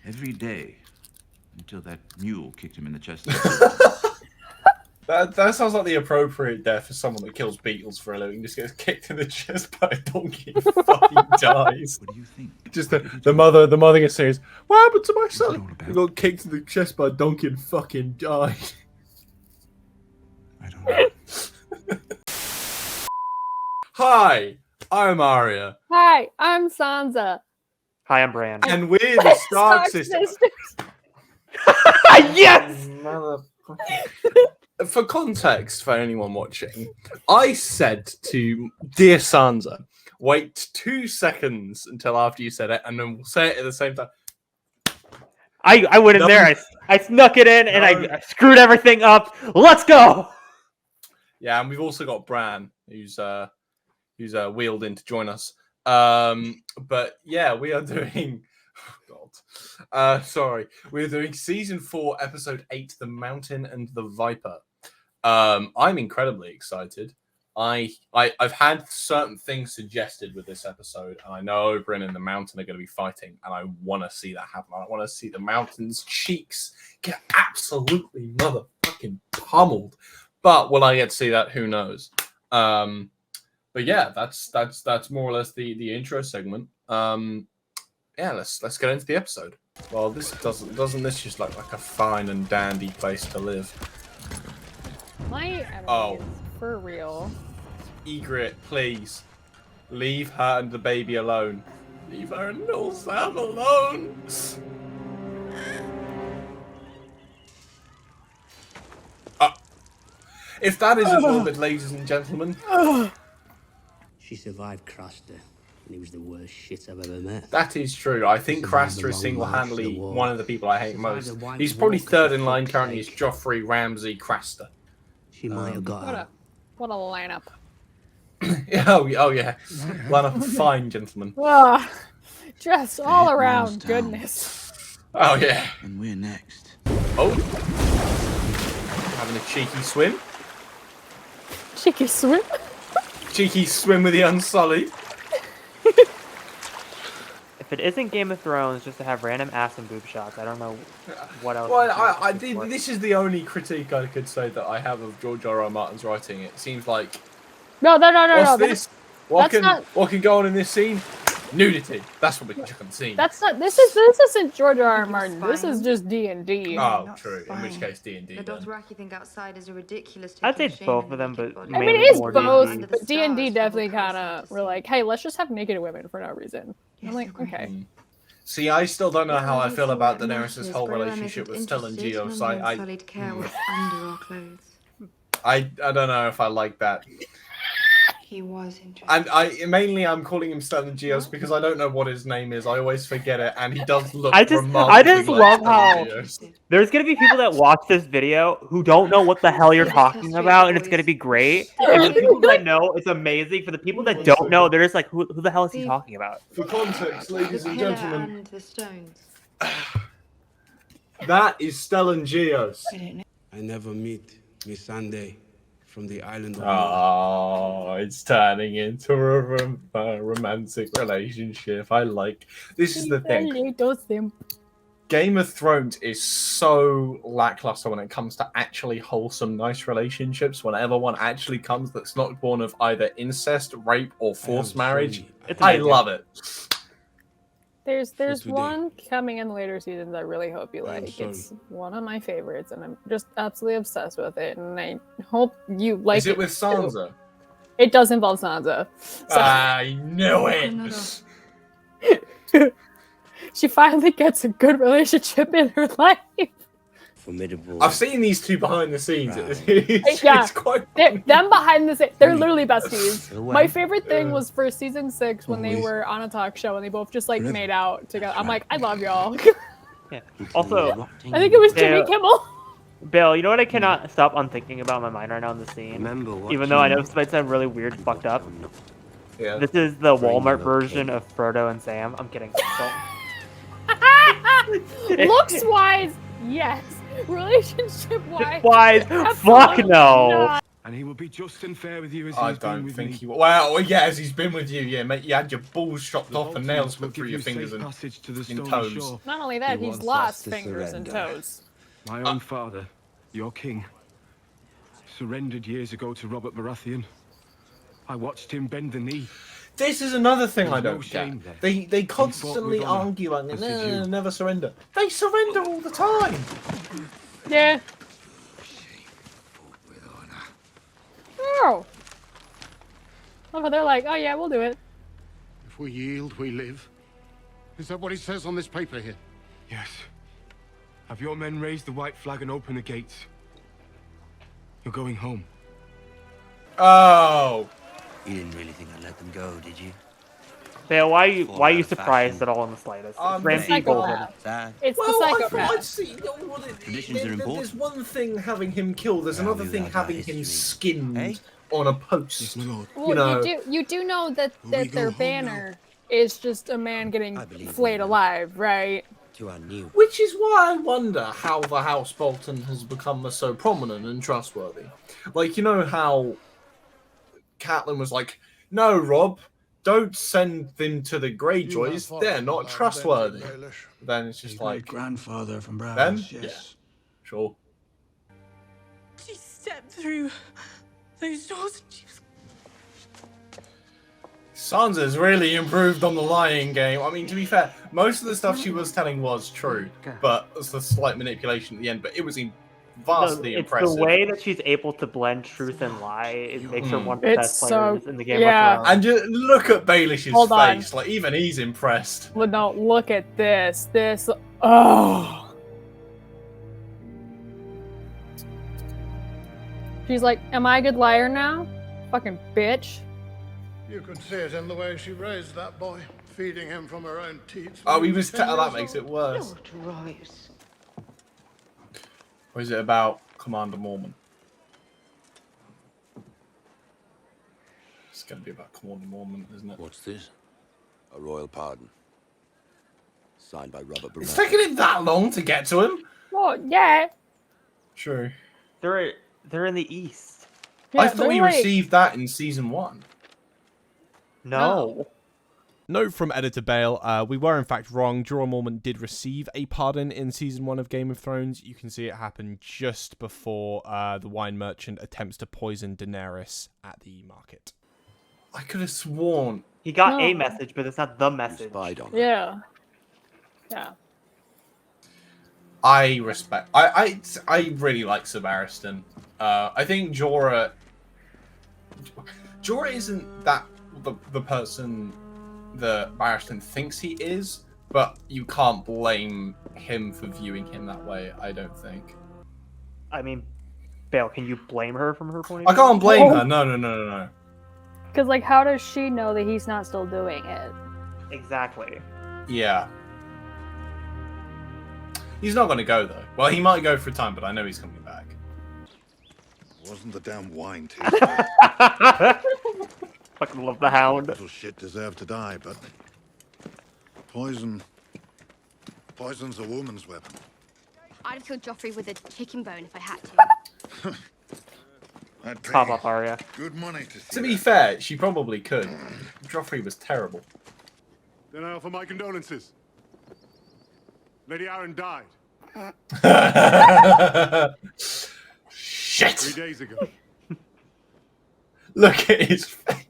every day until that mule kicked him in the chest. That sounds like the appropriate death for someone that kills beetles for a living. Just gets kicked in the chest by a donkey and fucking dies. What do you think? Just the mother gets serious. What happened to my son? He got kicked in the chest by a donkey and fucking died. I don't know. Hi, I'm Arya. Hi, I'm Sansa. Hi, I'm Bran. And we're the Stark Sisters. Yes! For context, for anyone watching, I said to dear Sansa, wait 2 seconds until after you said it, and then we'll say it at the same time. I went in there, I snuck it in, and I screwed everything up. Let's go! Yeah, and we've also got Bran, who's wheeled in to join us. But yeah, we are doing... we're doing season 4, episode 8, The Mountain and the Viper. I'm incredibly excited. I've had certain things suggested with this episode, and I know Oberyn and the Mountain are going to be fighting, and I want to see that happen. I want to see the Mountain's cheeks get absolutely motherfucking pummeled. But will I get to see that? Who knows? But yeah, that's more or less the intro segment. Yeah, let's get into the episode. Well, this doesn't this just look like a fine and dandy place to live? My enemy is for real. Egret, please leave her and the baby alone. Leave her and little Sam alone. If that isn't morbid, ladies and gentlemen. She survived Craster, and he was the worst shit I've ever met. That is true. I think Craster is single-handedly one of the people I hate most. He's probably third in line currently. Is Joffrey, Ramsay, Craster. She might have got her. What a lineup. Oh yeah, lineup of fine gentlemen. Just all around goodness. Oh yeah. And we're next. Oh, having a cheeky swim. Cheeky swim. Cheeky swim with the Unsullied. If it isn't Game of Thrones, just to have random ass and boob shots, I don't know what else. Well, this is the only critique I could say that I have of George R. R. Martin's writing. It seems like No. what's this? What that's can go on in this scene? Nudity. That's what we can chuck on the scene. That's not. This isn't George R. R. Martin. This is just D&D. Oh, true. In which case, D&D. The Dothraki think outside is a ridiculous. I'd say it's both of them, but I mean, it is more both, D&D. but D&D definitely kind of were like, hey, let's just have naked women for no reason. I'm like, okay. See, I still don't know how I feel about Daenerys' whole relationship with Stellan Geos. I don't know if I like that. He was interested. And I'm calling him Stellan Geos because I don't know what his name is. I always forget it, and he does look. I just like love Stellan how Geos. there's gonna be people that watch this video who don't know what the hell you're talking about, and it's gonna be great. And for the people that know, it's amazing. For the people that don't know, they're just like, who the hell is he talking about? For context, ladies and gentlemen, And the stones. that is Stellan Geos. I never meet Miss Sunday from the island of Oh, it's turning into a romantic relationship. I like. This is the thing. Game of Thrones is so lackluster when it comes to actually wholesome, nice relationships. Whenever one actually comes that's not born of either incest, rape, or forced marriage, I love it. There's one coming in later seasons I really hope you like. It's one of my favorites, and I'm just absolutely obsessed with it, and I hope you like it. Is it with Sansa? It does involve Sansa. So. I knew it! She finally gets a good relationship in her life. formidable. I've seen these two behind the scenes. Right. It's quite funny. Them behind the scenes, they're literally besties. My favorite thing was for season 6 when they were on a talk show and they both just like made out together. I'm like, I love y'all. Yeah. Also, I think it was Jimmy Kimmel. Bale, you know what I cannot stop unthinking about in my mind right now in the scene? Even though I know this might sound really weird and fucked up. Yeah. This is the Walmart version of Frodo and Sam. I'm kidding. Looks-wise, yes. Relationship-wise, fuck no. not. And he will be just and fair with you as I he's been don't with think me. he will. Well, yeah, as he's been with you, yeah, mate. You had your balls chopped The off and nails Boltons will put through give your you fingers safe and passage to the in stony toes. shore. Not only that, He he's wants lost us to fingers and surrender. toes. My own father, your king, surrendered years ago to Robert Baratheon. I watched him bend the knee. This is another thing I There's no don't get. shame there. They fought constantly with honor, argue and as did you. never surrender. They surrender all the time. Yeah. Oh. Oh, they're like, oh yeah, we'll do it. If we yield, we live. Is that what it says on this paper here? Yes. Have your men raised the white flag and open the gates? You're going home. Oh. You didn't really think I'd let them go, did you? Bale, why are you surprised at all in the slightest? It's Ramsay psychopath. Bolton. Sad. It's Well, the I psychopath. thought I'd see. Traditions are important. There's one thing having him killed. There's another Value thing that having history. him skinned Hey? on a post. Well, you know. you do know that we that go their home banner is just a man getting I believe flayed you. alive, right? To our new. Which is why I wonder how the House Bolton has become so prominent and trustworthy. Like, you know how Catelyn was like, no, Rob, don't send them to the Greyjoys. They're not trustworthy. Then it's just like, grandfather from them? Browns, Yeah, sure. She stepped through those doors and she was... Sansa's really improved on the lying game. I mean, to be fair, most of the stuff she was telling was true, but it's a slight manipulation at the end. But it was vastly It's impressive. the way that she's able to blend truth and lie. It makes her one of the It's best so- players in the game. yeah. Of Thrones. And just look at Baelish's Hold on. face. Like, even he's impressed. But no, look at this. This. Oh. She's like, am I a good liar now? Fucking bitch. You could see it in the way she raised that boy, feeding him from her own teats. Oh, he was. That makes it worse. Right. Or is it about Commander Mormon? It's going to be about Commander Mormon, isn't it? What's this? A royal pardon. Signed by Robert It's Baratheon. taken him that long to get to him. Well, yeah. True. They're in the east. I thought he they're like- received that in season 1. No. Note from editor Bale, we were in fact wrong. Jorah Mormont did receive a pardon in season 1 of Game of Thrones. You can see it happen just before the wine merchant attempts to poison Daenerys at the market. I could have sworn. He got a No. message, but it's not the You message. spied on her. Yeah. Yeah. I respect. I really like Sir Barristan. I think Jorah isn't that the person that Barristan thinks he is, but you can't blame him for viewing him that way. I don't think. I mean, Bale, can you blame her from her point of I view? can't blame her. No. Because, like, how does she know that he's not still doing it? Exactly. Yeah. He's not going to go though. Well, he might go for a time, but I know he's coming back. Wasn't the damn wine Fucking love the Hound. Little shit deserved to die, but poison's a woman's weapon. I'd have killed Joffrey with a chicken bone if I had to. I'd pay Pop up, Arya. good money to see To be that. fair, she probably could. Joffrey was terrible. Then I offer my condolences. Lady Arryn died Shit! 3 days ago. Look at his face.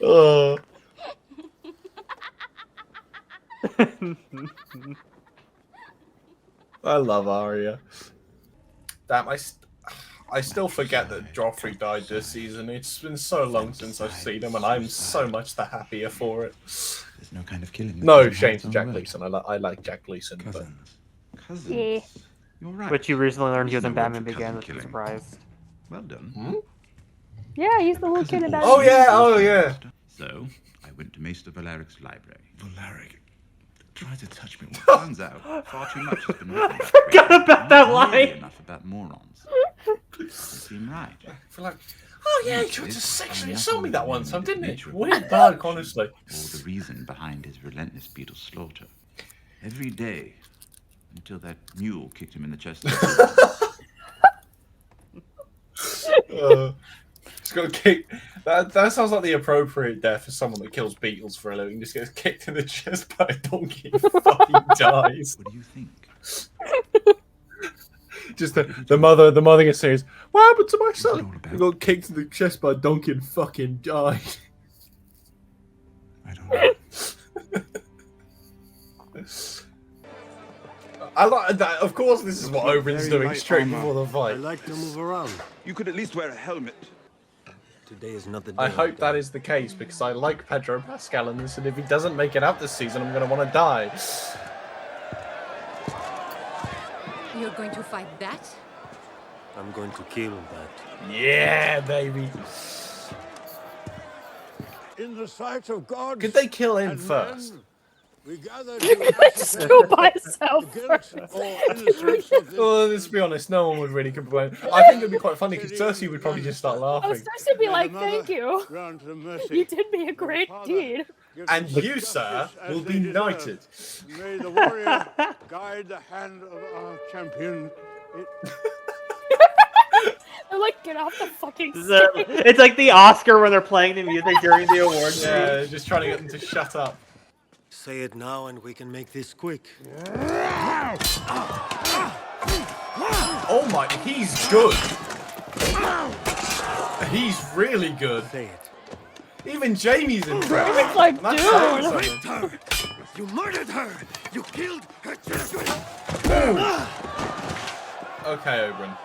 Oh. I love Arya. Damn, I still forget that Joffrey died this season. It's been so long since I've seen him, and I'm so much the happier for it. There's no kind of killing. that No doesn't shame have to its Jack own way. Leeson. I like Jack Leeson, but Cousins. Yeah. You're right. Which you recently learned he was There's in no word Batman for Begins, cousin which I'm killing. surprised. Well done. Yeah, he's the little kid about Oh yeah, oh yeah. So, I went to Maester Valaric's library. Valaric tried to touch me. Well, turns out far too much has been written about Forgot Grey, about not that nearly line. enough about morons. Doesn't seem right. For like, oh yeah, he tried to Yes, sexually only assault me that one after time, didn't he? nature of Weird the bug, action, honestly. Or the reason behind his relentless beetle slaughter. Every day, until that mule kicked him in the chest. Just got kicked. That sounds like the appropriate death for someone that kills beetles for a living. Just gets kicked in the chest by a donkey and fucking dies. What do you think? Just the mother says, "What happened to my son? He got kicked in the chest by a donkey and fucking died." I don't know. I like that. Of course, this is what Oberyn's doing straight before the I fight. like to move around. You could at least wear a helmet. Today is not the day. I hope that is the case because I like Pedro Pascal in this, and if he doesn't make it out this season, I'm going to want to die. You're going to fight that? I'm going to kill that. Yeah, baby. In the sight of God. Could they kill him first? We gather Just go by himself first. Well, let's be honest, no one would really complain. I think it'd be quite funny because Cersei would probably just start I was laughing. supposed to be like, thank you. You did me a great deed. And you, sir, will be knighted. May the warrior guide the hand of our champion. They're like, get off the fucking stage. It's like the Oscar when they're playing the music during the awards. Yeah, just trying to get them to shut up. Say it now and we can make this quick. Oh my, he's good. He's really good. Say it. Even Jamie's impressed. It's like, That's dude. saying something. You murdered her! You killed her children! Okay, Oberyn.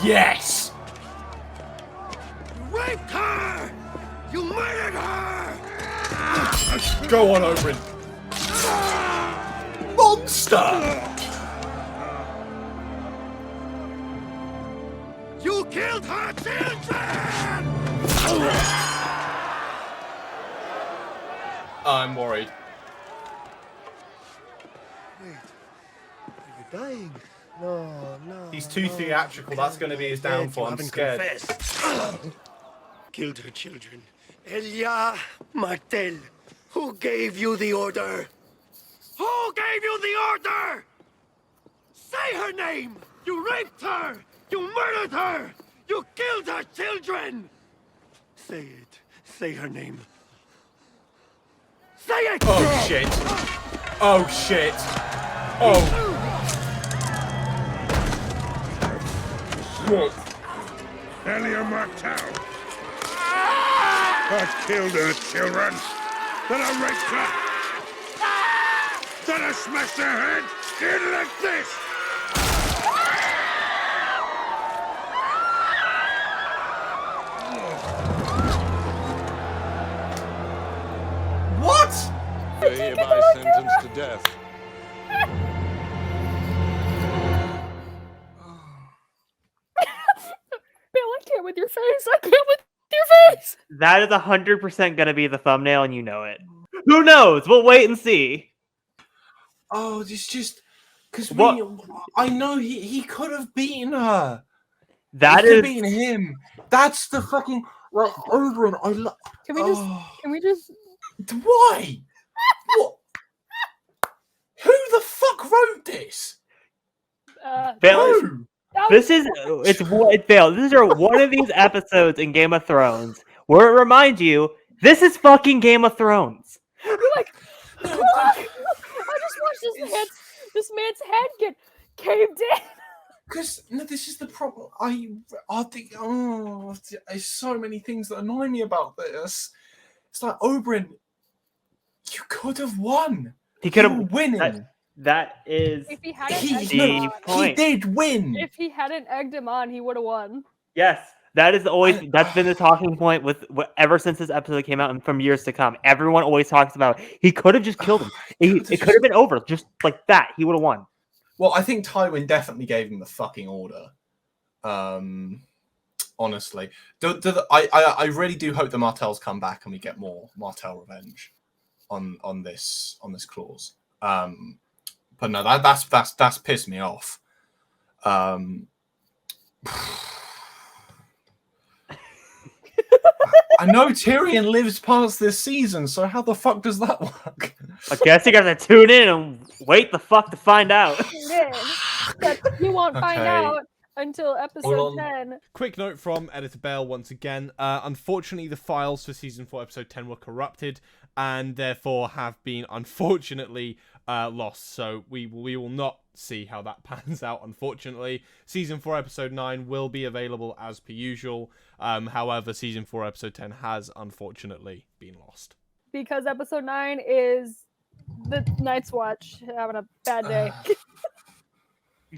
Yes! You raped her! You murdered her! Go on, Oberyn. Monster! You killed her children! I'm worried. Wait, are you dying? No. He's too theatrical. That's going to be his downfall. I'm scared. Killed her children. Elia Martel, who gave you the order? Who gave you the order? Say her name! You raped her! You murdered her! You killed her children! Say it. Say her name. Say it! Oh, shit. Oh, shit. Oh. What? Elia Martel. I killed her children. Then I raped her. Then I smashed her head in like this. What? Hereby sentenced to death. Bale, I can't with your face. I can't with your face. That is 100% going to be the thumbnail, and you know it. Who knows? We'll wait and see. Oh, it's just because What? I know he could have beaten her. That he could is. have beaten him. That's the fucking like Oberyn. Can we just Why? What? Who the fuck wrote this? Bale, Who? this is Bale. This is one of these episodes in Game of Thrones where it reminds you this is fucking Game of Thrones. You're like, what? I just watched this man's head get caved in. Because no, this is the problem. I think there's so many things that annoy me about this. It's like Oberyn, you could have won. He could You were have winning. That is If he hadn't He, egged the him on, point. he did win. if he hadn't egged him on, he would have won. Yes, that is always that's been the talking point with ever since this episode came out and from years to come. Everyone always talks about he could have just killed him. It could have been over just like that. He would have won. Well, I think Tywin definitely gave him the fucking order. Honestly, I really do hope the Martells come back and we get more Martell revenge on this clause. But no, that's pissed me off. I know Tyrion lives past this season, so how the fuck does that work? I guess you gotta tune in and wait the fuck to find out. But you won't find Okay. out until episode Hold on. 10. Quick note from Editor Bale once again. Unfortunately, the files for Season 4, Episode 10 were corrupted and therefore have been, unfortunately, lost. So we will not see how that pans out, unfortunately. Season 4, Episode 9 will be available as per usual. However, Season 4, Episode 10 has, unfortunately, been lost. Because episode 9 is the Night's Watch having a bad day.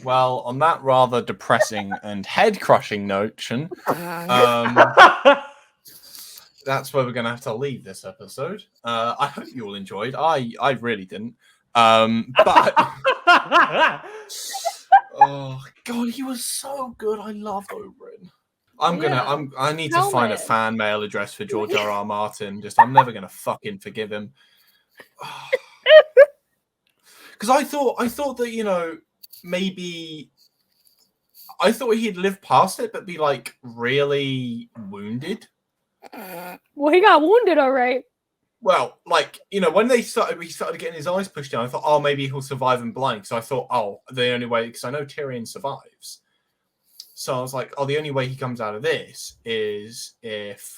Well, on that rather depressing and head-crushing note, that's where we're going to have to leave this episode. I hope you all enjoyed. I really didn't. But oh god, he was so good. I loved Oberyn. I need to find a fan mail address for George R.R. Martin. I'm never gonna fucking forgive him. Because I thought that, maybe I thought he'd live past it, but be like really wounded. Well, he got wounded, all right. Well, when he started getting his eyes pushed down, I thought, oh, maybe he'll survive and blind. So I thought, oh, the only way, because I know Tyrion survives. So I was like, oh, the only way he comes out of this is if,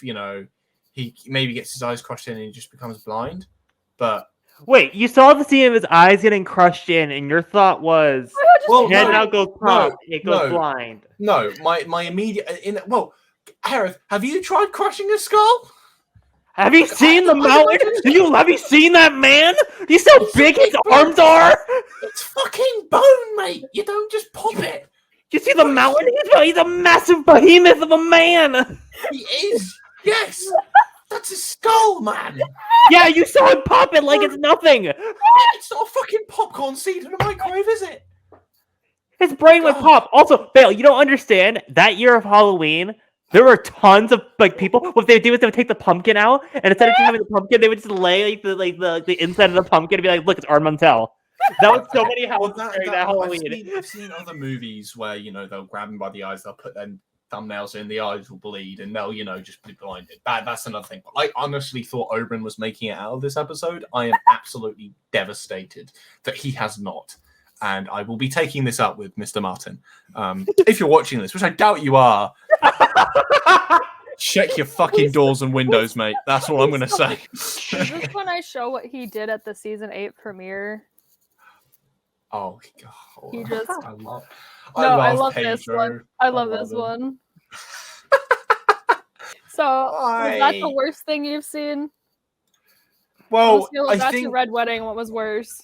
he maybe gets his eyes crushed in and he just becomes blind. But wait, you saw the scene of his eyes getting crushed in, and your thought was, now goes blind. No, my immediate Hereth, have you tried crushing a skull? Have you seen the mountain? Have you seen that man? You see how big his arms are? It's fucking bone, mate. You don't just pop it. You see the mountain? He's a massive behemoth of a man. He is. Yes. That's a skull, man. Yeah, you saw him pop it like it's nothing. It's not a fucking popcorn seed in a microwave, is it? His brain would pop. Also, Bale, you don't understand. That year of Halloween, there were tons of people. What they do is they would take the pumpkin out, and instead of just having the pumpkin, they would just lay the inside of the pumpkin and be like, "Look, it's Ard Mantell." That was so many houses during that Halloween. I've seen other movies where they'll grab him by the eyes, they'll put their thumbnails in, the eyes will bleed, and they'll just be blinded. That's another thing. But I honestly thought Oberyn was making it out of this episode. I am absolutely devastated that he has not. And I will be taking this up with Mr. Martin. If you're watching this, which I doubt you are, check your fucking doors and windows, mate. That's all I'm going to say. Is this when I show what he did at the season 8 premiere? Oh, God. He just... I love this one. I love this one. So, was that the worst thing you've seen? Well, I think Red Wedding. What was worse?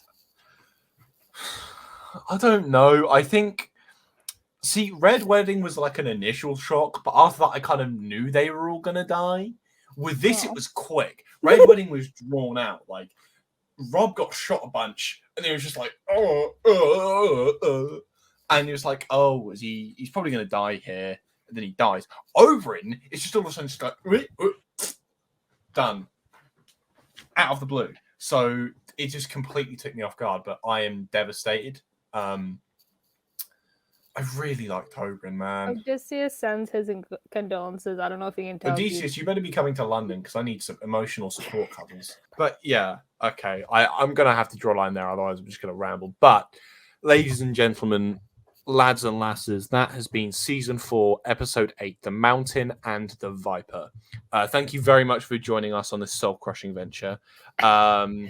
I don't know. I think, Red Wedding was like an initial shock, but after that, I kind of knew they were all gonna die. With this, it was quick. Red Wedding was drawn out. Like, Rob got shot a bunch, and he was just like, and he was like, oh, he's probably gonna die here, and then he dies. Oberyn is just all of a sudden just like, done, out of the blue. So it just completely took me off guard, but I am devastated. I really liked Oberyn, man. Odysseus sends his condolences. I don't know if you can tell. Odysseus, you better be coming to London because I need some emotional support couples. But yeah, okay. I'm going to have to draw a line there, otherwise I'm just going to ramble. But, ladies and gentlemen, lads and lasses, that has been Season 4, Episode 8, The Mountain and the Viper. Thank you very much for joining us on this soul-crushing venture. To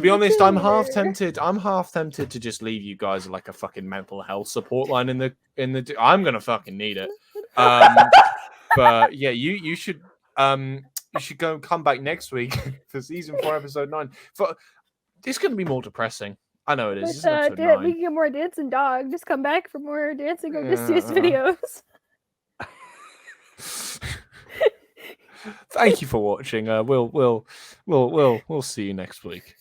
be honest, I'm half tempted to just leave you guys like a fucking mental health support line in the I'm gonna fucking need it. But yeah, you should come back next week for Season 4, Episode 9. It's gonna be more depressing. I know it is. We can get more dancing dog. Just come back for more dancing Odysseus videos. Thank you for watching. We'll see you next week.